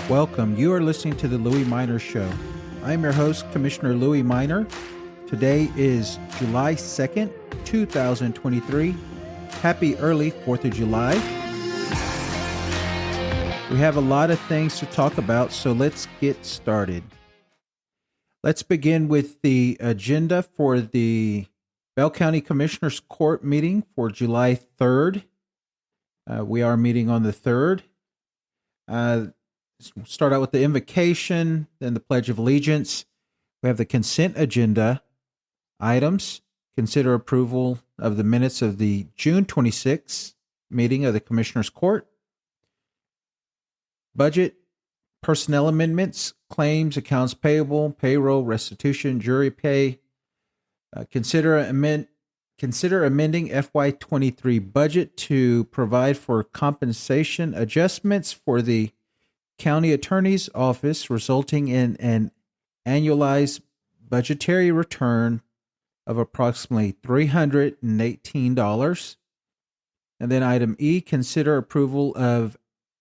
Welcome. You are listening to the Louie Minor Show. I'm your host, Commissioner Louie Minor. Today is July 2nd, 2023. Happy early 4th of July. We have a lot of things to talk about, so let's get started. Let's begin with the agenda for the Bell County Commissioners Court meeting for July 3rd. We are meeting on the 3rd. Start out with the invocation, then the Pledge of Allegiance. We have the consent agenda items. Consider approval of the minutes of the June 26th meeting of the Commissioners Court. Budget, personnel amendments, claims, accounts payable, payroll, restitution, jury pay. Consider amending FY23 budget to provide for compensation adjustments for the County Attorney's Office, resulting in an annualized budgetary return of approximately $318. And then item E, consider approval of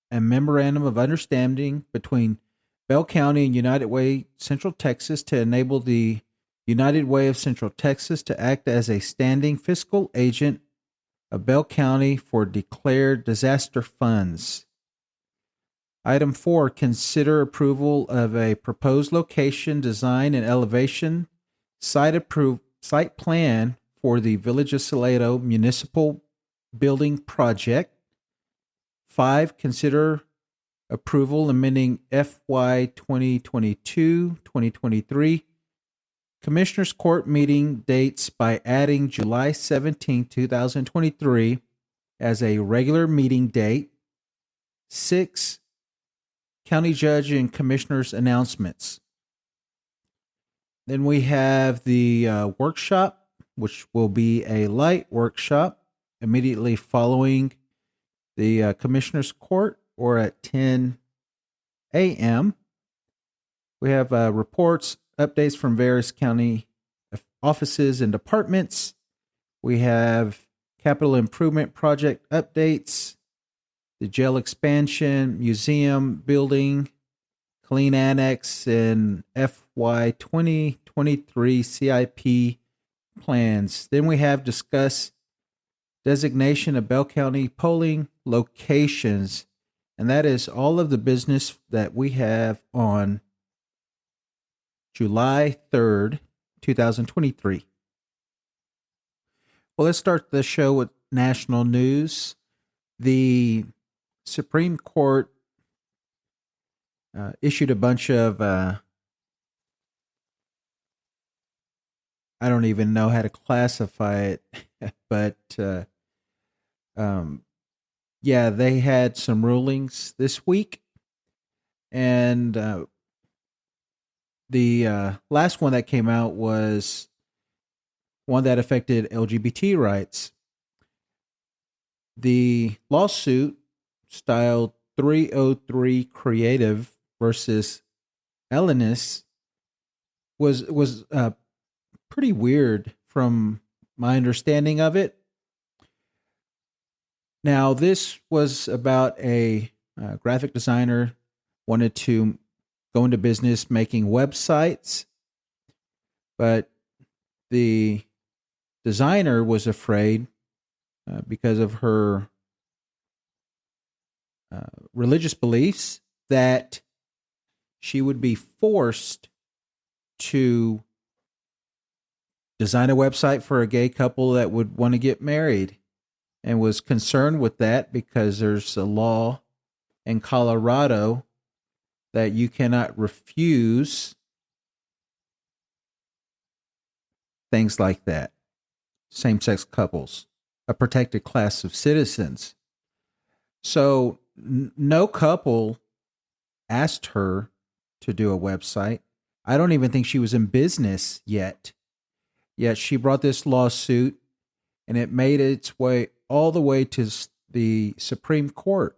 a memorandum of understanding between Bell County and United Way Central Texas to enable the United Way of Central Texas to act as a standing fiscal agent of Bell County for declared disaster funds. Item 4, consider approval of a proposed location, design, and elevation site plan for the Village of Salado Municipal Building Project. 5, consider approval amending FY 2022-2023 Commissioners Court meeting dates by adding July 17, 2023 as a regular meeting date. 6, County Judge and Commissioners announcements. Then we have the workshop, which will be a light workshop immediately following the Commissioners Court or at 10 a.m. We have reports, updates from various county offices and departments. We have capital improvement project updates, the jail expansion, museum building, clean annex, and FY 2023 CIP plans. Then we have discuss designation of Bell County polling locations, and that is all of the business that we have on July 3rd, 2023. Well, let's start the show with national news. The Supreme Court issued a bunch of, I don't even know how to classify it, but yeah, they had some rulings this week. And the last one that came out was one that affected LGBT rights. The lawsuit, styled 303 Creative versus Ellenis, was pretty weird from my understanding of it. Now, this was about a graphic designer wanted to go into business making websites, but the designer was afraid because of her religious beliefs that she would be forced to design a website for a gay couple that would want to get married, and was concerned with that because there's a law in Colorado that you cannot refuse things like that. Same-sex couples, a protected class of citizens. So no couple asked her to do a website. I don't even think she was in business yet. Yet she brought this lawsuit, and it made its way all the way to the Supreme Court.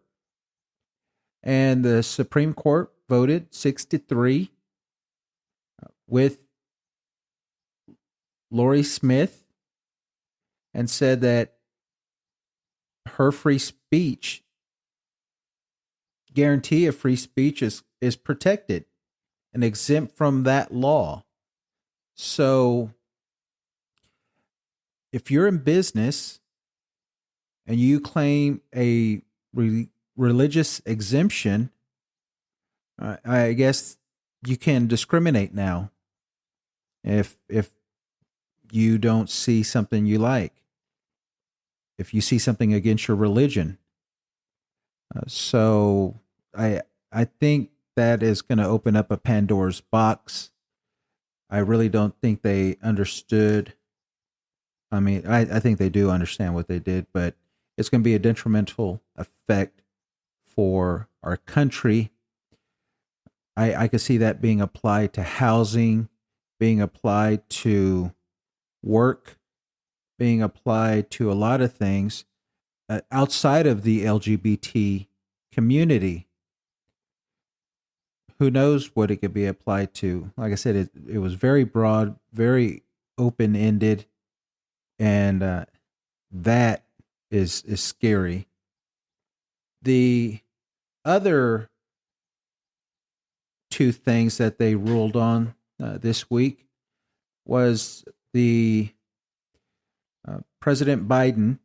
And the Supreme Court voted 6-3 with Lori Smith and said that her free speech, guarantee of free speech, is is protected and exempt from that law. So if you're in business and you claim a religious exemption, I guess you can discriminate now if you don't see something you like, if you see something against your religion. So I think that is going to open up a Pandora's box. I really don't think they understood. I mean, I think they do understand what they did, but it's going to be a detrimental effect for our country. I could see that being applied to housing, being applied to work, being applied to a lot of things outside of the LGBT community. Who knows what it could be applied to? Like I said, it was very broad, very open ended, and that is scary. The other two things that they ruled on this week was the President Biden.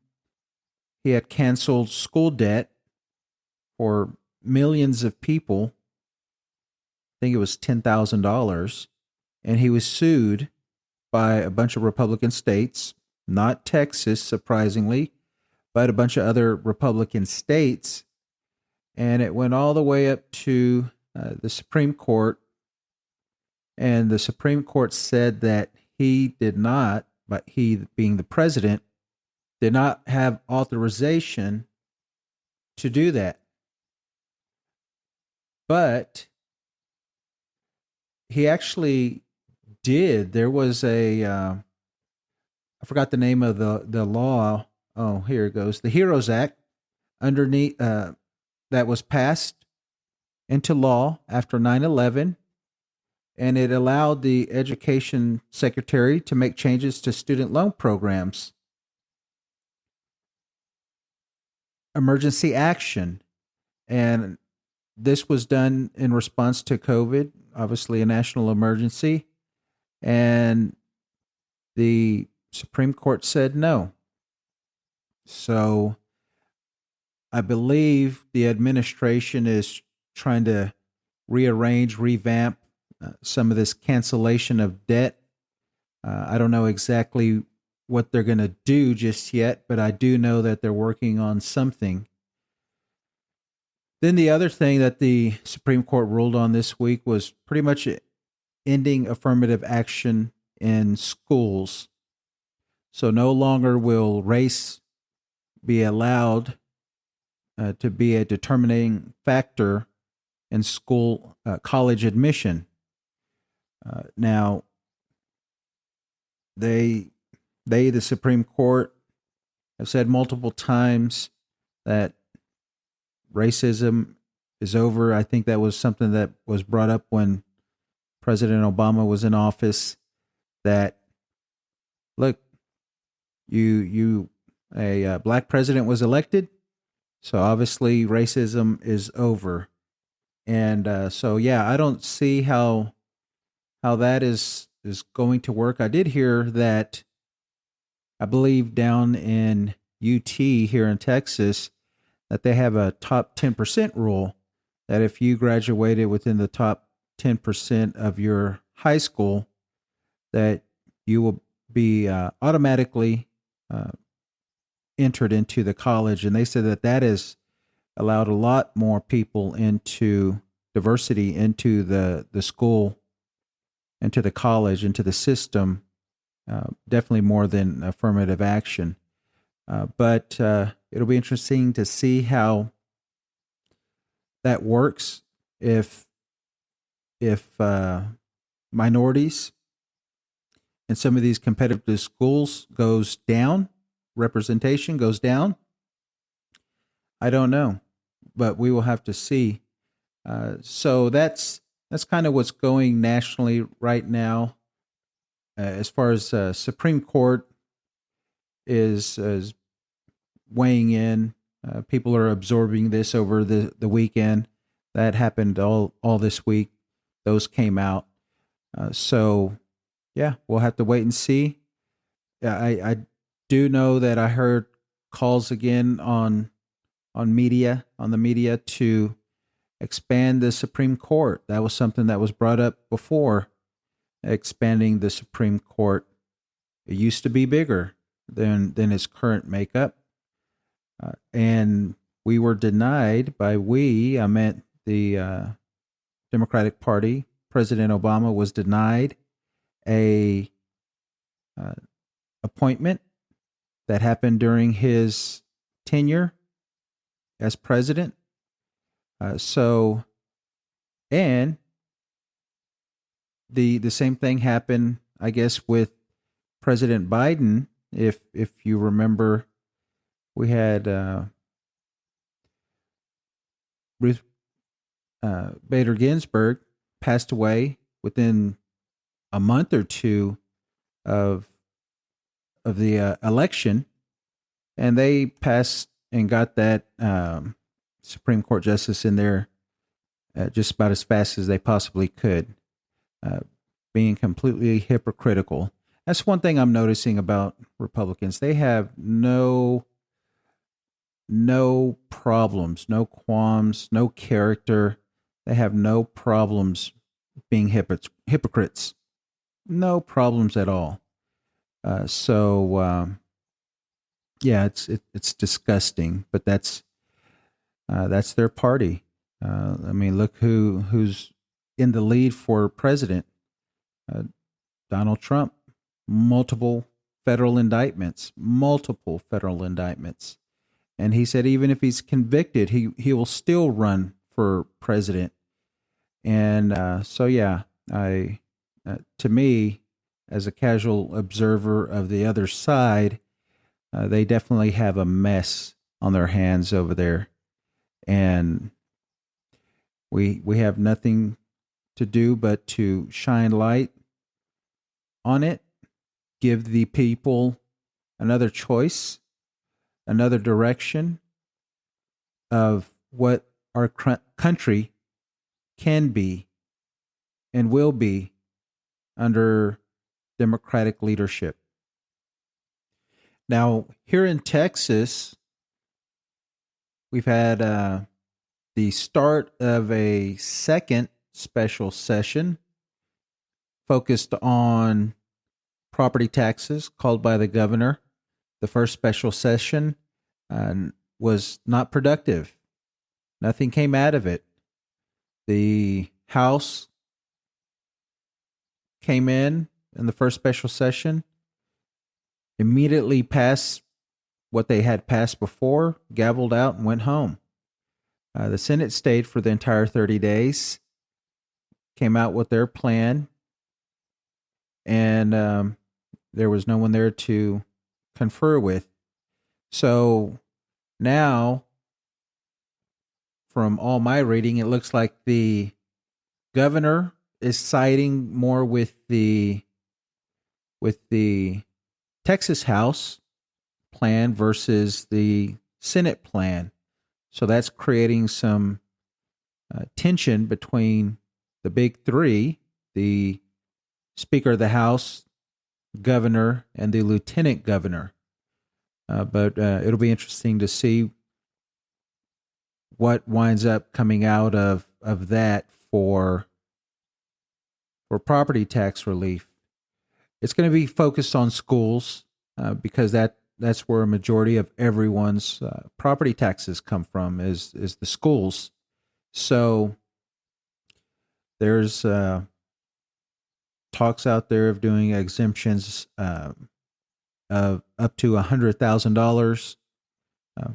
He had canceled school debt for millions of people. I think it was $10,000, and he was sued by a bunch of Republican states, not Texas, surprisingly, but a bunch of other Republican states. And it went all the way up to the Supreme Court. And the Supreme Court said that he did not, but he being the president, did not have authorization to do that. But he actually did. There was I forgot the name of the law. Oh, here it goes. The HEROES Act underneath that was passed into law after 9/11, and it allowed the education secretary to make changes to student loan programs. Emergency action. And this was done in response to COVID, obviously a national emergency. And the Supreme Court said no. So I believe the administration is trying to rearrange, revamp some of this cancellation of debt. I don't know exactly what they're going to do just yet, but I do know that they're working on something. Then the other thing that the Supreme Court ruled on this week was pretty much ending affirmative action in schools. So no longer will race be allowed to be a determining factor in school college admission. Now, the Supreme Court, have said multiple times that racism is over. I think that was something that was brought up when President Obama was in office. That look, a black president was elected, so obviously racism is over. And so yeah, I don't see how that is going to work. I did hear that, I believe down in UT here in Texas, that they have a top 10% rule, that if you graduated within the top 10% of your high school, that you will be automatically entered into the college. And they said that has allowed a lot more people into diversity into the school, into the college, into the system, definitely more than affirmative action. But it'll be interesting to see how that works if minorities in some of these competitive schools goes down, representation goes down. I don't know, but we will have to see. So that's kind of what's going nationally right now. As far as Supreme Court is weighing in, people are absorbing this over the weekend. That happened all this week. Those came out. So yeah, we'll have to wait and see. I do know that I heard calls again on the media to expand the Supreme Court. That was something that was brought up before, expanding the Supreme Court. It used to be bigger than its current makeup, and we were denied. By we, I meant the Democratic Party. President Obama was denied a appointment that happened during his tenure as president. And the same thing happened, I guess, with President Biden. If you remember, we had Ruth Bader Ginsburg passed away within a month or two of the election, and they passed and got that Supreme Court justice in there just about as fast as they possibly could, being completely hypocritical. That's one thing I'm noticing about Republicans. They have no problems, no qualms, no character. They have no problems being hypocrites. No problems at all. Yeah, it's disgusting, but that's their party. I mean, look who's in the lead for president. Donald Trump, multiple federal indictments, and he said even if he's convicted, he will still run for president. And so yeah, to me, as a casual observer of the other side, they definitely have a mess on their hands over there, and we have nothing to do but to shine light on it, give the people another choice, another direction of what our country can be and will be under Democratic leadership. Now, here in Texas, we've had the start of a second special session focused on property taxes called by the governor. The first special session was not productive. Nothing came out of it. The House came in the first special session, immediately passed what they had passed before, gavelled out, and went home. The Senate stayed for the entire 30 days, came out with their plan, and there was no one there to confer with. So now, from all my reading, it looks like the governor is siding more with the Texas House plan versus the Senate plan. So that's creating some tension between the big three, the Speaker of the House, governor, and the lieutenant governor. But it'll be interesting to see what winds up coming out of that for property tax relief. It's going to be focused on schools because that's where a majority of everyone's property taxes come from is the schools. So there's talks out there of doing exemptions of up to $100,000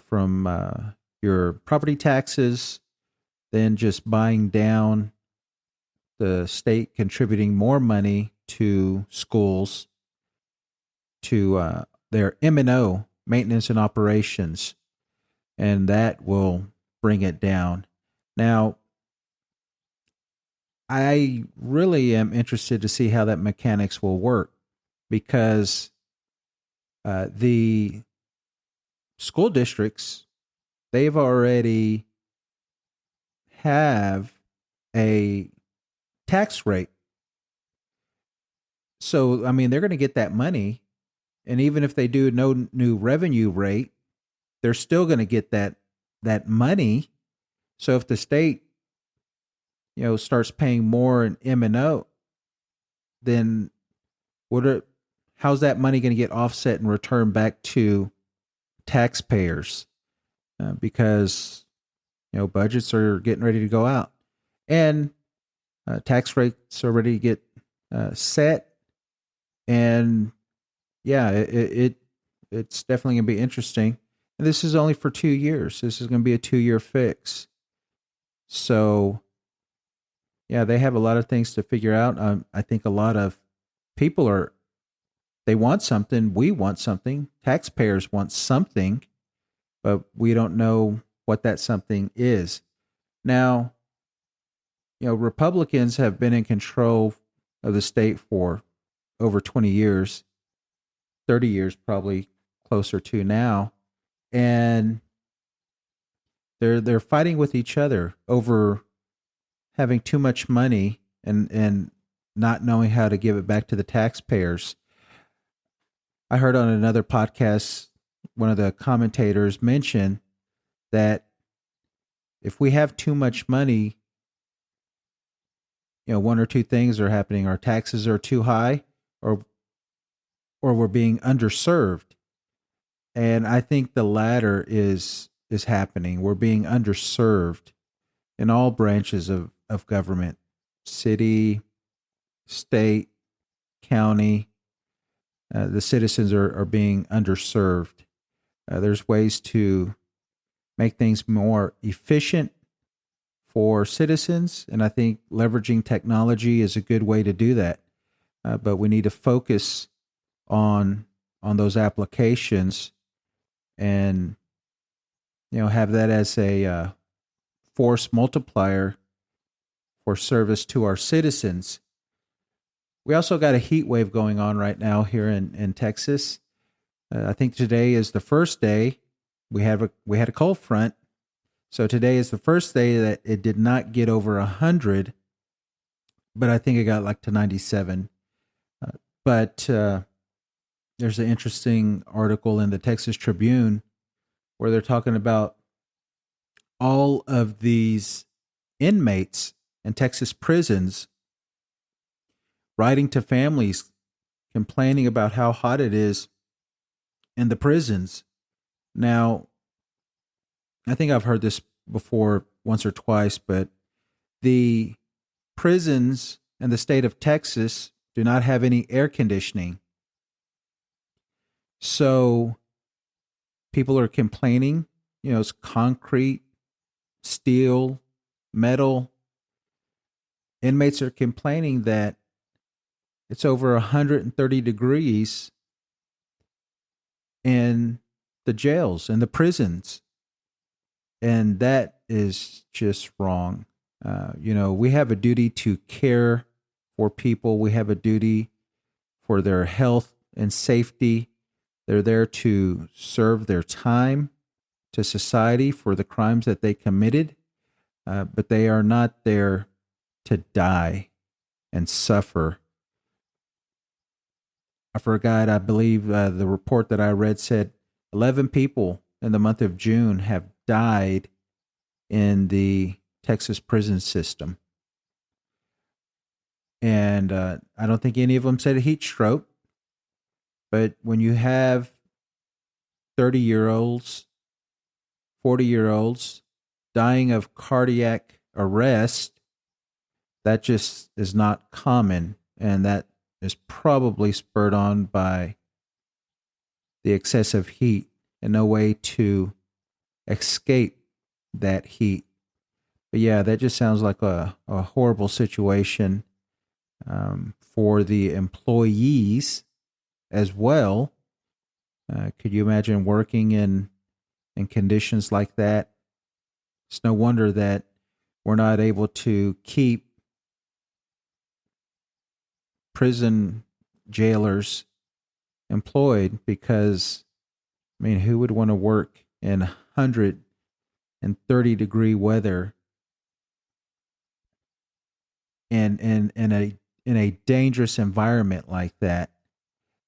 from your property taxes, then just buying down the state contributing more money to schools, to their M&O, maintenance and operations, and that will bring it down. Now, I really am interested to see how that mechanics will work, because the school districts, they've already have a tax rate. So, I mean, they're going to get that money. And even if they do no new revenue rate, they're still going to get that money. So if the state, starts paying more in M&O, then how's that money going to get offset and returned back to taxpayers? Because budgets are getting ready to go out, and tax rates are ready to get set. And yeah, it's definitely going to be interesting. And this is only for 2 years. This is going to be a 2-year fix. So yeah, they have a lot of things to figure out. I think a lot of people they want something. We want something. Taxpayers want something, but we don't know what that something is. Now, Republicans have been in control of the state for over 20 years, 30 years, probably closer to now. And they're fighting with each other over having too much money and not knowing how to give it back to the taxpayers. I heard on another podcast one of the commentators mention that if we have too much money, one or two things are happening. Our taxes are too high, or we're being underserved. And I think the latter is happening. We're being underserved in all branches of government, city, state, county. The citizens are being underserved. There's ways to make things more efficient for citizens, and I think leveraging technology is a good way to do that. But we need to focus on those applications, and have that as a force multiplier for service to our citizens. We also got a heat wave going on right now here in Texas. I think today is the first day we had a cold front. So today is the first day that it did not get over 100, but I think it got like to 97. But there's an interesting article in the Texas Tribune where they're talking about all of these inmates in Texas prisons writing to families complaining about how hot it is in the prisons. Now, I think I've heard this before once or twice, but the prisons in the state of Texas do not have any air conditioning. So people are complaining, it's concrete, steel, metal. Inmates are complaining that it's over 130 degrees in the jails and the prisons. And that is just wrong. We have a duty to care for people. We have a duty for their health and safety. They're there to serve their time to society for the crimes that they committed, but they are not there to die and suffer. I forgot, I believe the report that I read said 11 people in the month of June have died in the Texas prison system. And I don't think any of them said a heat stroke. But when you have 30-year-olds, 40-year-olds dying of cardiac arrest, that just is not common. And that is probably spurred on by the excessive heat and no way to escape that heat. But yeah, that just sounds like a horrible situation for the employees as well. Could you imagine working in conditions like that? It's no wonder that we're not able to keep prison jailers employed, because, who would want to work in 130-degree weather in a dangerous environment like that,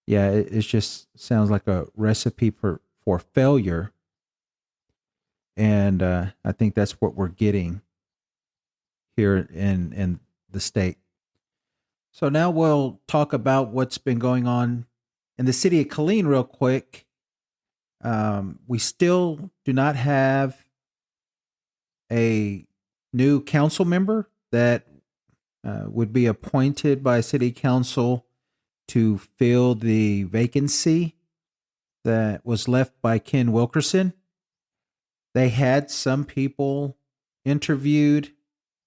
yeah, it just sounds like a recipe for failure. And I think that's what we're getting here in the state. So now we'll talk about what's been going on in the city of Killeen real quick. We still do not have a new council member that would be appointed by city council to fill the vacancy that was left by Ken Wilkerson. They had some people interviewed.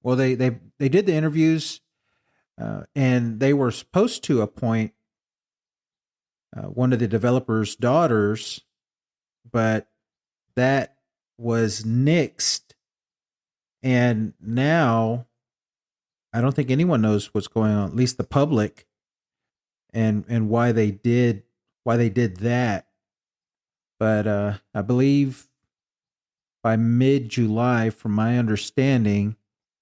Well, they did the interviews, and they were supposed to appoint one of the developer's daughters, but that was nixed. And now I don't think anyone knows what's going on, at least the public, and why they did that. But I believe by mid-July, from my understanding,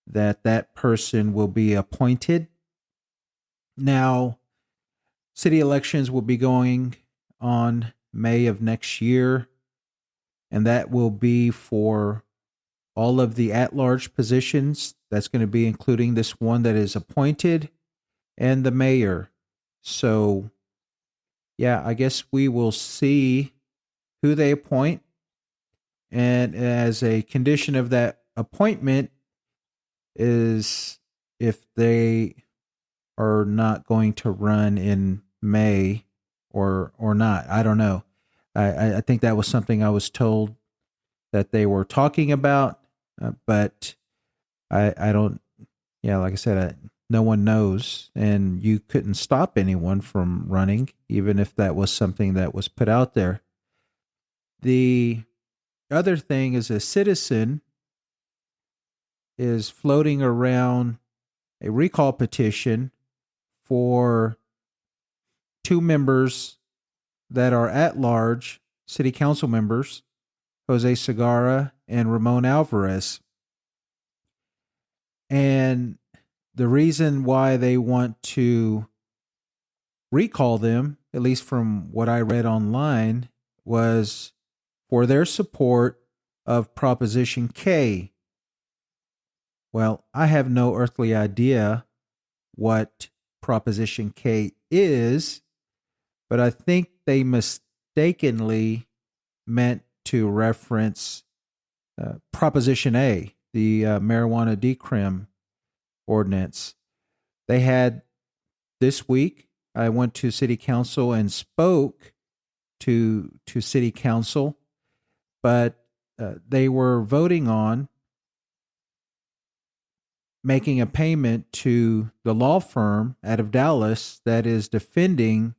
that person will be appointed. Now, city elections will be going on May of next year, and that will be for all of the at-large positions. That's going to be including this one that is appointed and the mayor. So, yeah, I guess we will see who they appoint. And as a condition of that appointment is if they are not going to run in May or not. I don't know. I think that was something I was told that they were talking about, but I don't. Yeah, like I said, no one knows, and you couldn't stop anyone from running, even if that was something that was put out there. The other thing is a citizen is floating around a recall petition for two members that are at large city council members, Jose Segarra and Ramon Alvarez. And the reason why they want to recall them, at least from what I read online, was for their support of Proposition K. Well, I have no earthly idea what Proposition K is, but I think they mistakenly meant to reference Proposition A, the marijuana decrim ordinance. They had this week, I went to city council and spoke to city council, but they were voting on making a payment to the law firm out of Dallas that is defending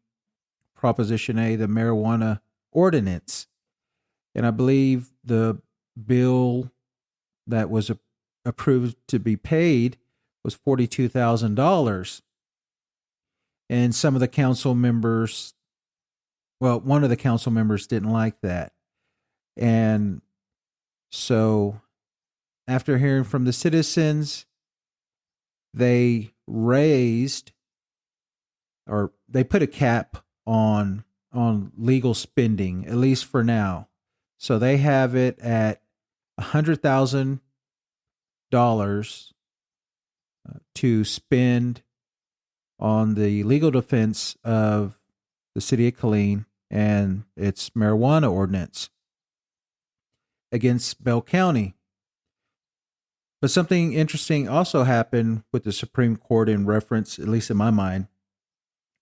Proposition A, the marijuana ordinance. And I believe the bill that was approved to be paid was $42,000. And some of the council members, well, one of the council members didn't like that. And so after hearing from the citizens, they raised, or they put a cap on legal spending, at least for now. So they have it at $100,000 to spend on the legal defense of the city of Killeen and its marijuana ordinance against Bell County. But something interesting also happened with the Supreme Court in reference, at least in my mind.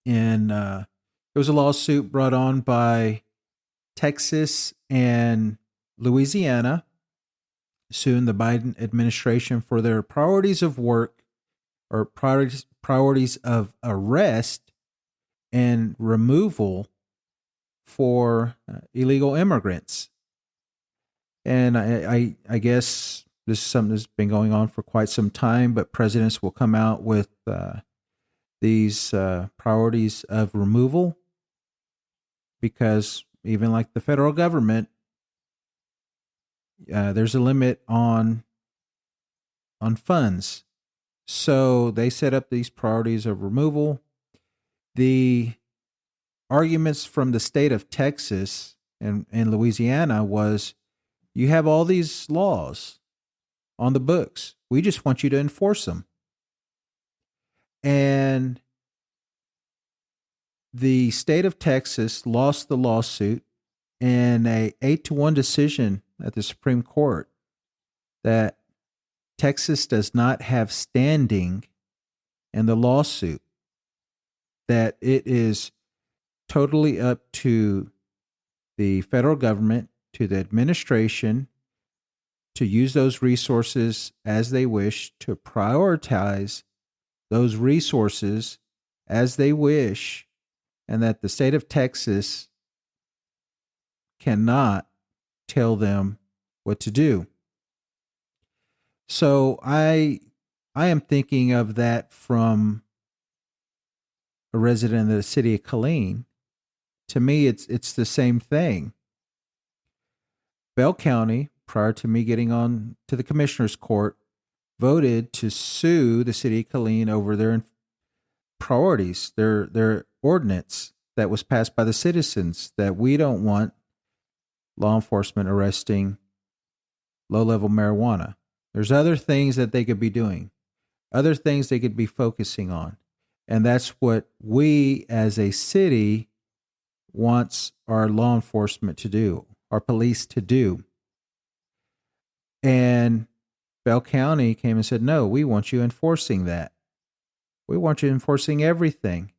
And it was a lawsuit brought on by Texas and Louisiana, suing the Biden administration for their priorities of work or priorities of arrest and removal for illegal immigrants. And I guess this is something that's been going on for quite some time, but presidents will come out with these priorities of removal because even like the federal government, there's a limit on funds. So they set up these priorities of removal. The arguments from the state of Texas and Louisiana was, you have all these laws on the books. We just want you to enforce them. And the state of Texas lost the lawsuit in a 8-1 decision at the Supreme Court that Texas does not have standing in the lawsuit, that it is totally up to the federal government, to the administration, to use those resources as they wish, to prioritize those resources as they wish, and that the state of Texas cannot tell them what to do. So I am thinking of that from a resident of the city of Killeen. To me, it's the same thing. Bell County, prior to me getting on to the commissioner's court, voted to sue the city of Killeen over their priorities, their ordinance that was passed by the citizens, that we don't want law enforcement arresting low-level marijuana. There's other things that they could be doing, other things they could be focusing on. And that's what we as a city wants our law enforcement to do, our police to do. And Bell County came and said, no, we want you enforcing that. We want you enforcing everything.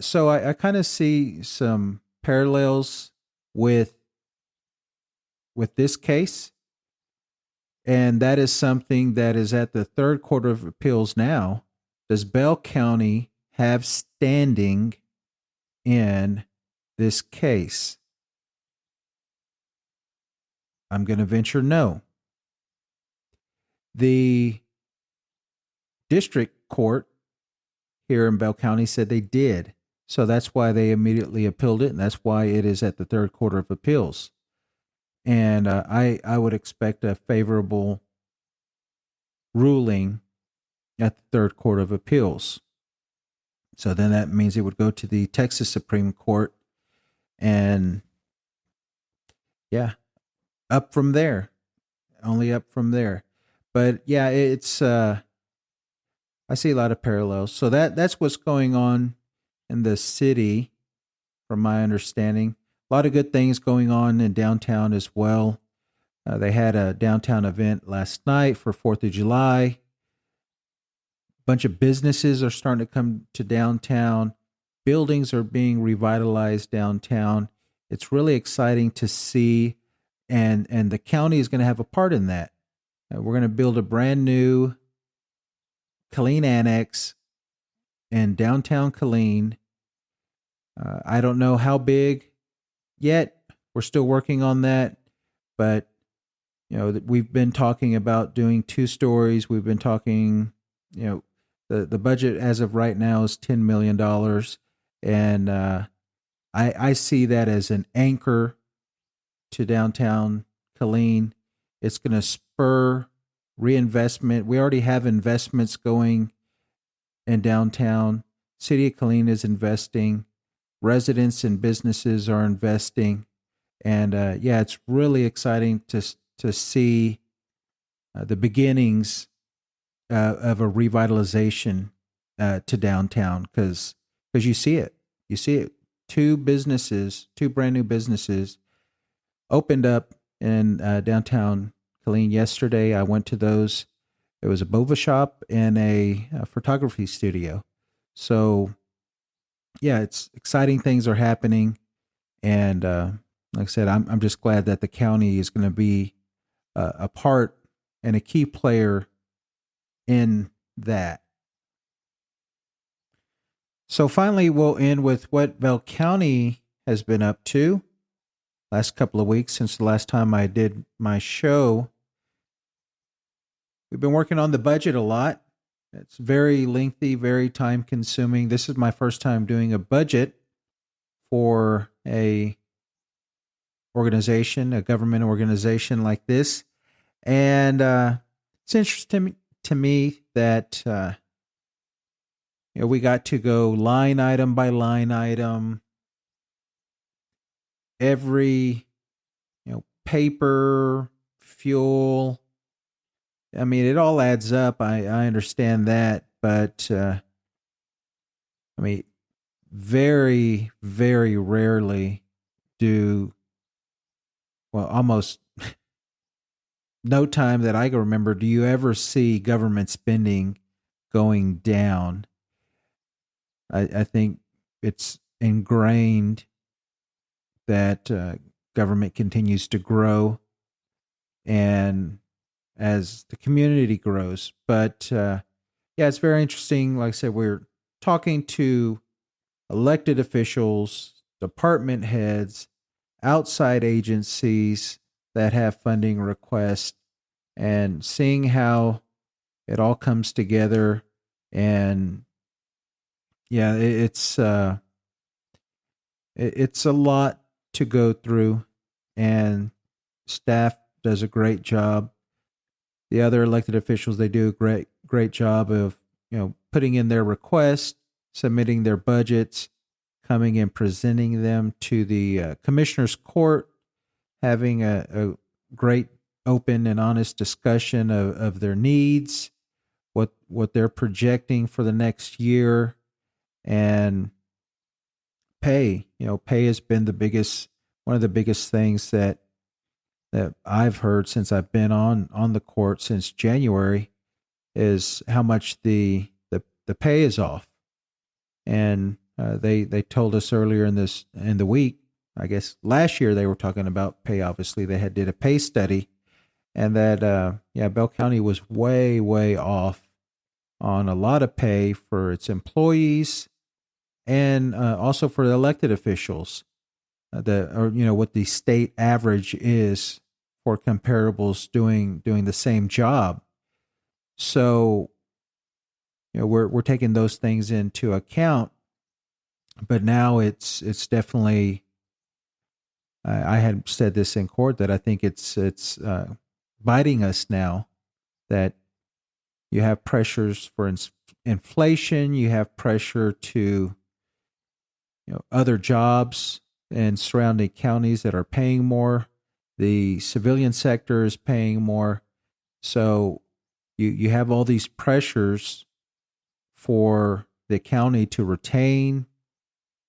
So I kind of see some parallels with this case. And that is something that is at the Third Court of Appeals now. Does Bell County have standing in this case? I'm going to venture no. The district court here in Bell County said they did. So that's why they immediately appealed it, and that's why it is at the Third Court of Appeals. And I would expect a favorable ruling at the Third Court of Appeals. So then that means it would go to the Texas Supreme Court, and yeah, up from there, only up from there. But yeah, it's I see a lot of parallels. So that's what's going on in the city, from my understanding. A lot of good things going on in downtown as well. They had a downtown event last night for 4th of July. A bunch of businesses are starting to come to downtown. Buildings are being revitalized downtown. It's really exciting to see, and the county is going to have a part in that. We're going to build a brand new Killeen Annex in downtown Killeen. I don't know how big yet. We're still working on that, but we've been talking about doing 2 stories. We've been talking, the budget as of right now is $10 million. And I see that as an anchor to downtown Killeen. It's going to spur reinvestment. We already have investments going in downtown. City of Killeen is investing. Residents and businesses are investing. And it's really exciting to see the beginnings of a revitalization to downtown, because you see it. You see it. 2 brand new businesses opened up in downtown Killeen yesterday. I went to those. It was a boba shop and a photography studio. So, yeah, it's exciting things are happening. And like I said, I'm just glad that the county is going to be a part and a key player in that. So finally, we'll end with what Bell County has been up to last couple of weeks since the last time I did my show. We've been working on the budget a lot. It's very lengthy, very time consuming. This is my first time doing a budget for a organization, a government organization like this. And it's interesting to me that we got to go line item by line item, every paper, fuel. I mean, it all adds up. I understand that, but I mean, very, very rarely do, well, almost no time that I can remember, do you ever see government spending going down. I think it's ingrained that government continues to grow and as the community grows. But yeah, it's very interesting. Like I said, we're talking to elected officials, department heads, outside agencies that have funding requests, and seeing how it all comes together. And yeah, it's a lot to go through, and staff does a great job. The other elected officials, they do a great job of putting in their requests, submitting their budgets, coming and presenting them to the commissioner's court, having a great open and honest discussion of their needs, what they're projecting for the next year, and pay. Pay has been one of the biggest things that I've heard since I've been on the court since January, is how much the pay is off. And they told us earlier in the week, I guess last year, they were talking about pay. Obviously, they did a pay study, and that Bell County was way off on a lot of pay for its employees, and also for the elected officials. What the state average is for comparables doing the same job. So we're taking those things into account, but now it's definitely. I had said this in court that I think it's biting us now, that you have pressures for inflation, you have pressure to other jobs in surrounding counties that are paying more. The civilian sector is paying more. So you have all these pressures for the county to retain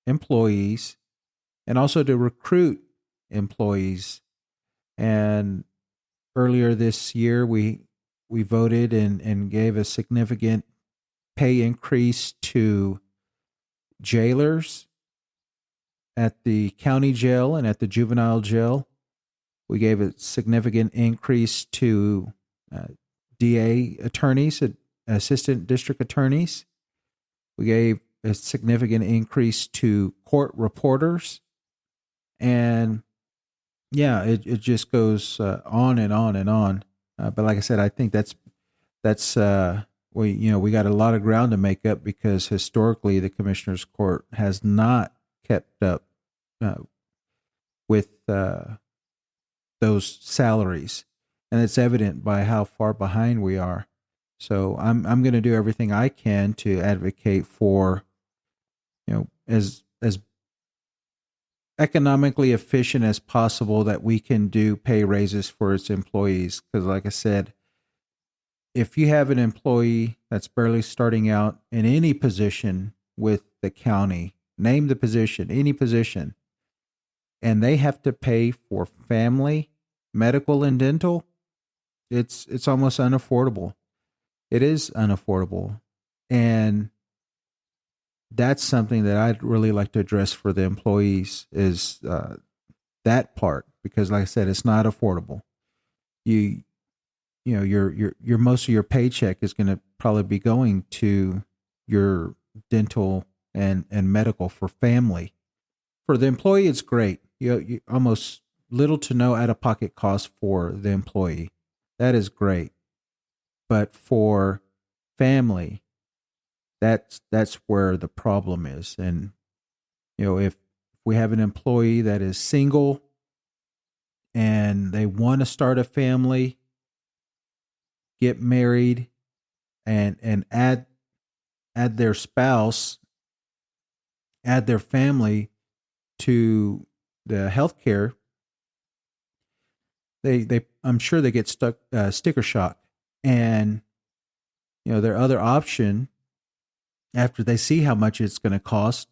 employees and also to recruit employees. And earlier this year, we voted and gave a significant pay increase to jailers at the county jail and at the juvenile jail. We gave a significant increase to DA attorneys, assistant district attorneys. We gave a significant increase to court reporters. And yeah, it just goes on and on and on. But like I said, I think that's we got a lot of ground to make up, because historically the commissioner's court has not kept up with those salaries, and it's evident by how far behind we are. So I'm going to do everything I can to advocate for as economically efficient as possible, that we can do pay raises for its employees. Because like I said, if you have an employee that's barely starting out in any position with the county, name the position, any position, and they have to pay for family, medical, and dental, it's almost unaffordable. It is unaffordable. And that's something that I'd really like to address for the employees, is that part, because like I said, it's not affordable. Your most of your paycheck is going to probably be going to your dental and medical for family. For the employee, it's great. You almost little to no out-of-pocket cost for the employee. That is great. But for family, that's where the problem is. And if we have an employee that is single and they want to start a family, get married, and add their spouse, add their family to the healthcare, they I'm sure they get stuck sticker shock. And their other option after they see how much it's going to cost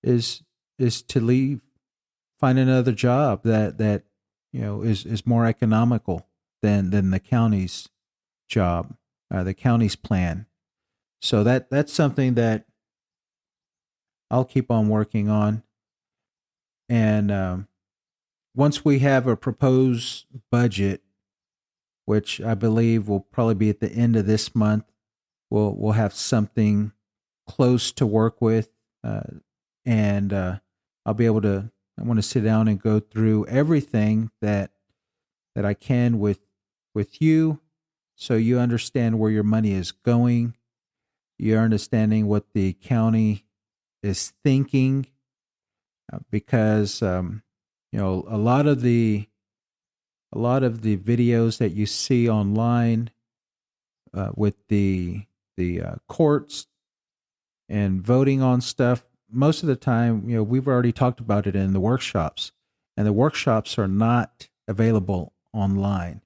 is to leave, find another job that is more economical than the county's job, the county's plan. So that's something that I'll keep on working on. And once we have a proposed budget, which I believe will probably be at the end of this month, we'll have something close to work with, and I'll be able to. I want to sit down and go through everything that I can with you, so you understand where your money is going. You're understanding what the county is thinking, because a lot of the videos that you see online with the courts and voting on stuff, most of the time, we've already talked about it in the workshops, and the workshops are not available online.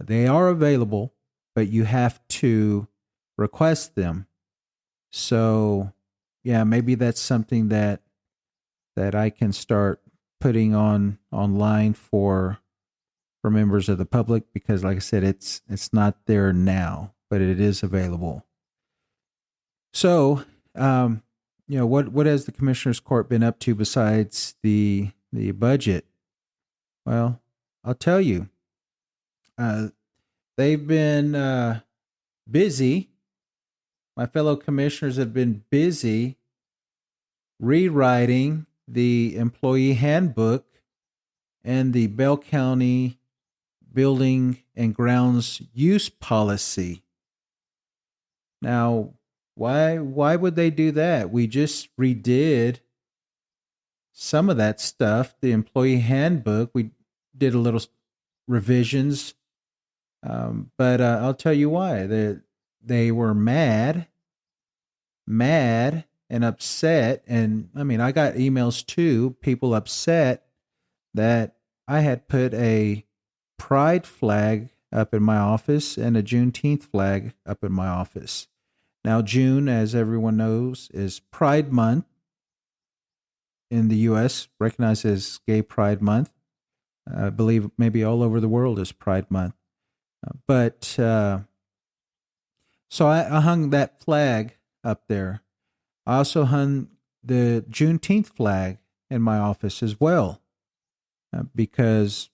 They are available, but you have to request them. So, yeah, maybe that's something that I can start putting online for members of the public, because, like I said, it's not there now, but it is available. So, what has the Commissioner's Court been up to besides the budget? Well, I'll tell you. They've been busy. My fellow commissioners have been busy rewriting the employee handbook and the Bell County building and grounds use policy. Now, why would they do that? We just redid some of that stuff. The employee handbook, we did a little revisions, but I'll tell you why. They were mad and upset. And I mean, I got emails too, people upset that I had put a pride flag up in my office and a Juneteenth flag up in my office. Now, June, as everyone knows, is Pride Month in the U.S., recognized as Gay Pride Month. I believe maybe all over the world is Pride Month. But so I hung that flag up there. I also hung the Juneteenth flag in my office as well, because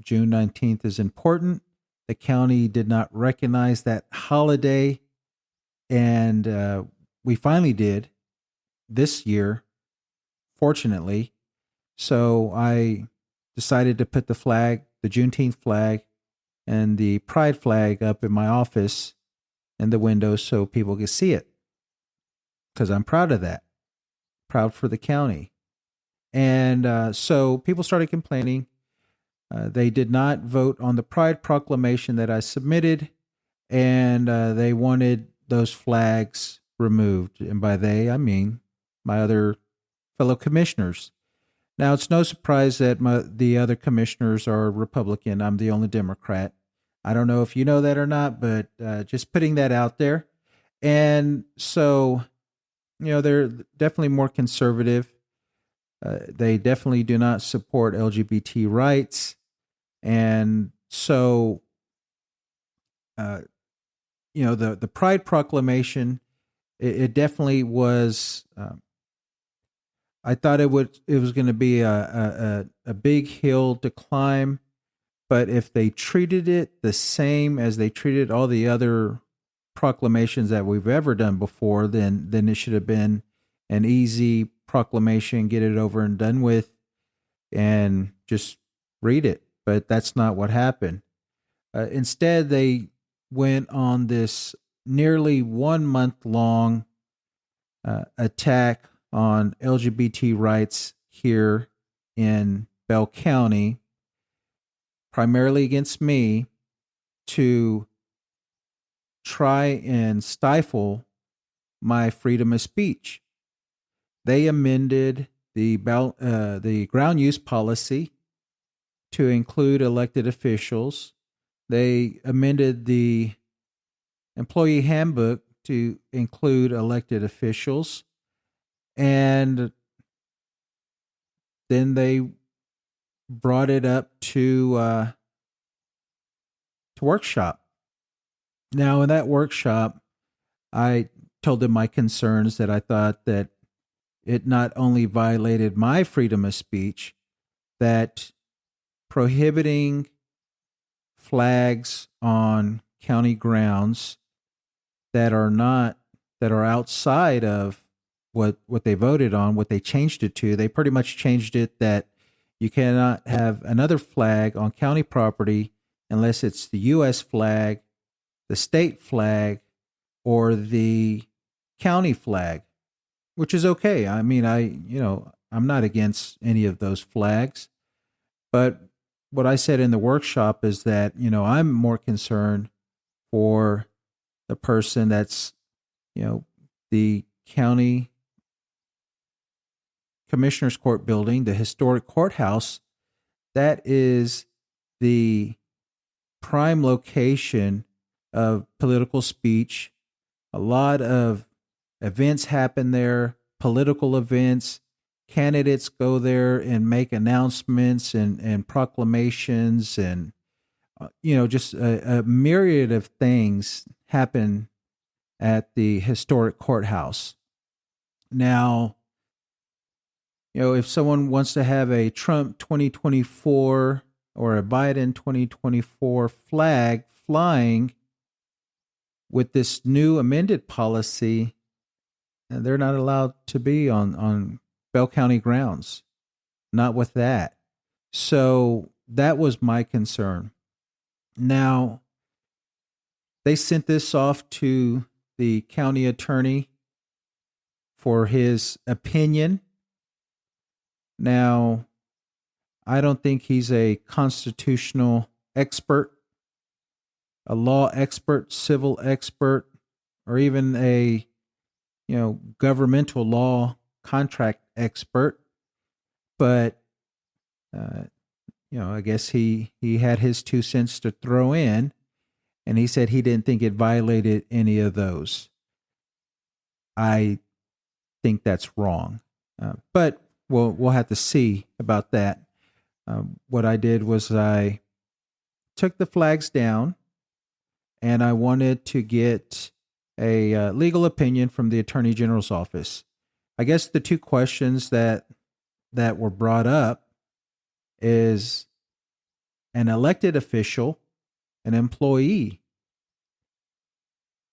June 19th is important. The county did not recognize that holiday, and we finally did this year, fortunately. So I decided to put the Juneteenth flag, and the pride flag up in my office in the window so people could see it, because I'm proud of that. Proud for the county. And so people started complaining. They did not vote on the Pride Proclamation that I submitted, and they wanted those flags removed. And by they, I mean my other fellow commissioners. Now, it's no surprise that the other commissioners are Republican. I'm the only Democrat. I don't know if you know that or not, but just putting that out there. And so, they're definitely more conservative. They definitely do not support LGBT rights. And so, the Pride Proclamation, it definitely was. I thought it was going to be a big hill to climb, but if they treated it the same as they treated all the other proclamations that we've ever done before, then it should have been an easy proclamation, get it over and done with, and just read it. But that's not what happened. Instead, they went on this nearly 1 month long attack on LGBT rights here in Bell County, primarily against me, to try and stifle my freedom of speech. They amended the ground use policy to include elected officials. They amended the employee handbook to include elected officials. And then they brought it up to workshop. Now, in that workshop, I told them my concerns, that I thought that it not only violated my freedom of speech, that prohibiting flags on county grounds that are outside of what they voted on, what they changed it to. They pretty much changed it that you cannot have another flag on county property unless it's the U.S. flag, the state flag, or the county flag, which is okay. I mean, I'm not against any of those flags. But what I said in the workshop is that, I'm more concerned for the person that's, the county commissioner's court building, the historic courthouse. That is the prime location of political speech. A lot of events happen there, political events. Candidates go there and make announcements and proclamations, and just a myriad of things happen at the historic courthouse. Now, if someone wants to have a Trump 2024 or a Biden 2024 flag flying with this new amended policy, they're not allowed to be on Bell County grounds. Not with that. So that was my concern. Now, they sent this off to the county attorney for his opinion. Now, I don't think he's a constitutional expert, a law expert, civil expert, or even a, governmental law contract expert. But, I guess he had his 2 cents to throw in, and he said he didn't think it violated any of those. I think that's wrong. But we'll have to see about that. What I did was I took the flags down, and I wanted to get a legal opinion from the Attorney General's office. I guess the two questions that were brought up is an elected official, an employee,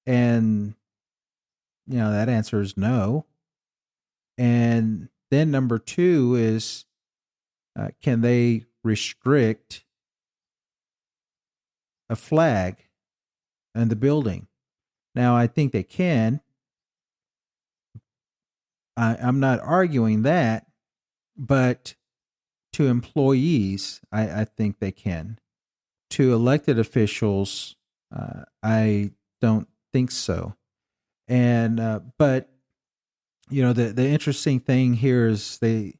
and that answer is no. And then number two is, can they restrict a flag in the building? Now, I think they can. I'm not arguing that, but to employees, I think they can. To elected officials, I don't think so. And but the interesting thing here is they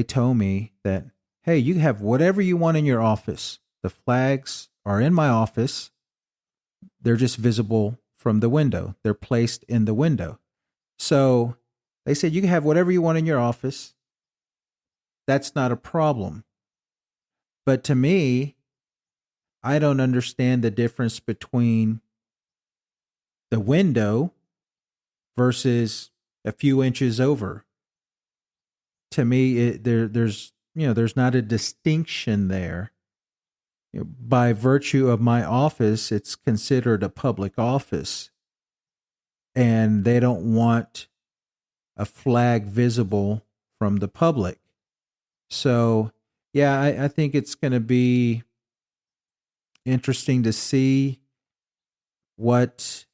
told me that, hey, you have whatever you want in your office. The flags are in my office. They're just visible from the window. They're placed in the window. So they said you can have whatever you want in your office. That's not a problem. But to me, I don't understand the difference between the window versus a few inches over. To me, there's not a distinction there. By virtue of my office, it's considered a public office, and they don't want a flag visible from the public. So, yeah, I think it's going to be interesting to see what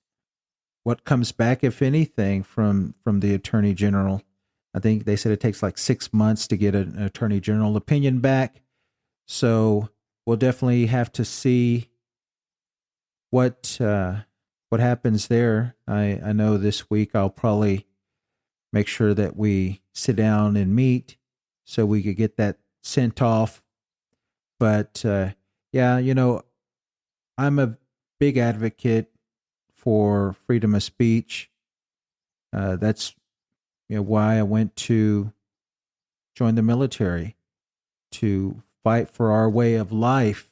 comes back, if anything, from the Attorney General. I think they said it takes like 6 months to get an Attorney General opinion back. So we'll definitely have to see what what happens there. I know this week I'll probably make sure that we sit down and meet so we could get that sent off. But yeah, I'm a big advocate for freedom of speech. That's why I went to join the military, to fight for our way of life,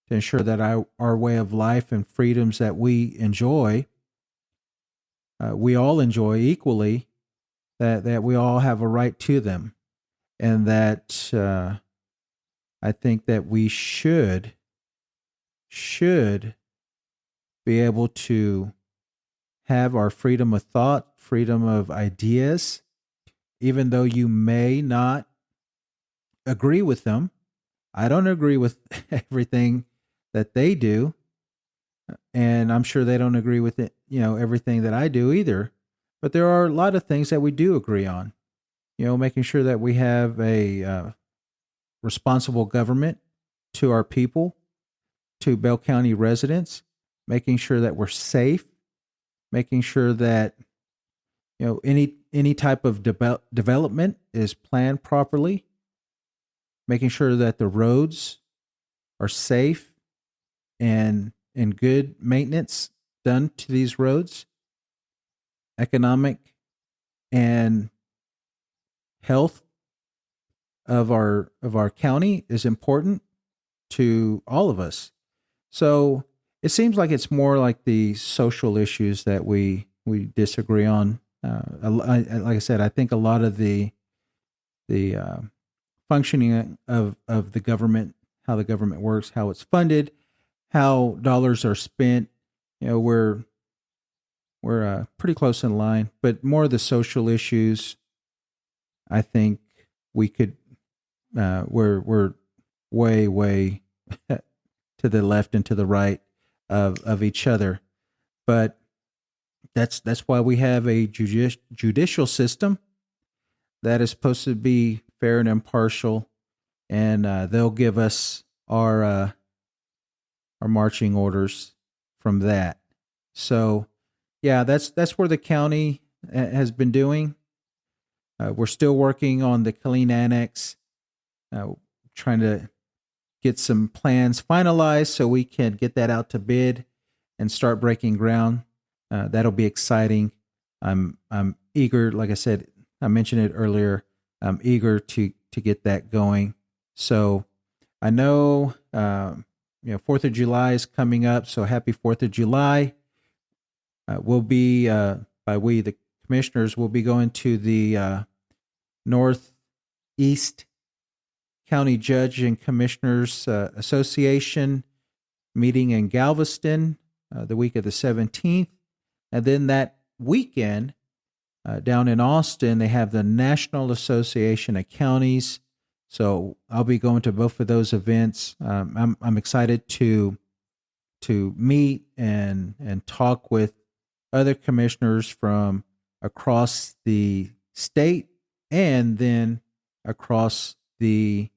to ensure that our way of life and freedoms that we enjoy, we all enjoy equally, that we all have a right to them. And that I think that we should be able to have our freedom of thought, freedom of ideas, even though you may not agree with them. I don't agree with everything that they do, and I'm sure they don't agree with it, everything that I do either. But there are a lot of things that we do agree on. Making sure that we have a responsible government to our people, to Bell County residents, making sure that we're safe, making sure that any type of development is planned properly, making sure that the roads are safe and good maintenance done to these roads. Economic and health of our county is important to all of us. So it seems like it's more like the social issues that we disagree on. Like I said, I think a lot of the functioning of the government, how the government works, how it's funded, how dollars are spent, we're pretty close in line. But more of the social issues, I think we could we're way to the left and to the right of each other. But that's why we have a judicial system that is supposed to be fair and impartial, and they'll give us our marching orders from that. So, yeah, that's where the county has been doing. We're still working on the Killeen Annex, trying to get some plans finalized so we can get that out to bid and start breaking ground. That'll be exciting. I'm eager. Like I said, I mentioned it earlier. I'm eager to get that going. So I know 4th of July is coming up. So happy 4th of July. We'll be the commissioners will be going to the Northeast County Judge and Commissioners Association meeting in Galveston the week of the 17th. And then that weekend, down in Austin, they have the National Association of Counties. So I'll be going to both of those events. I'm excited to meet and talk with other commissioners from across the state and then across the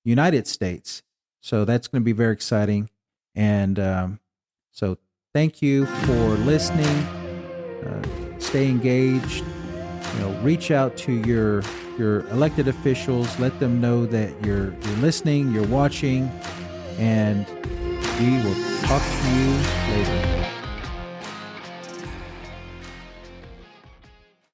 United States. So that's going to be very exciting. And so thank you for listening. Stay engaged. Reach out to your elected officials. Let them know that you're listening, you're watching, and we will talk to you later.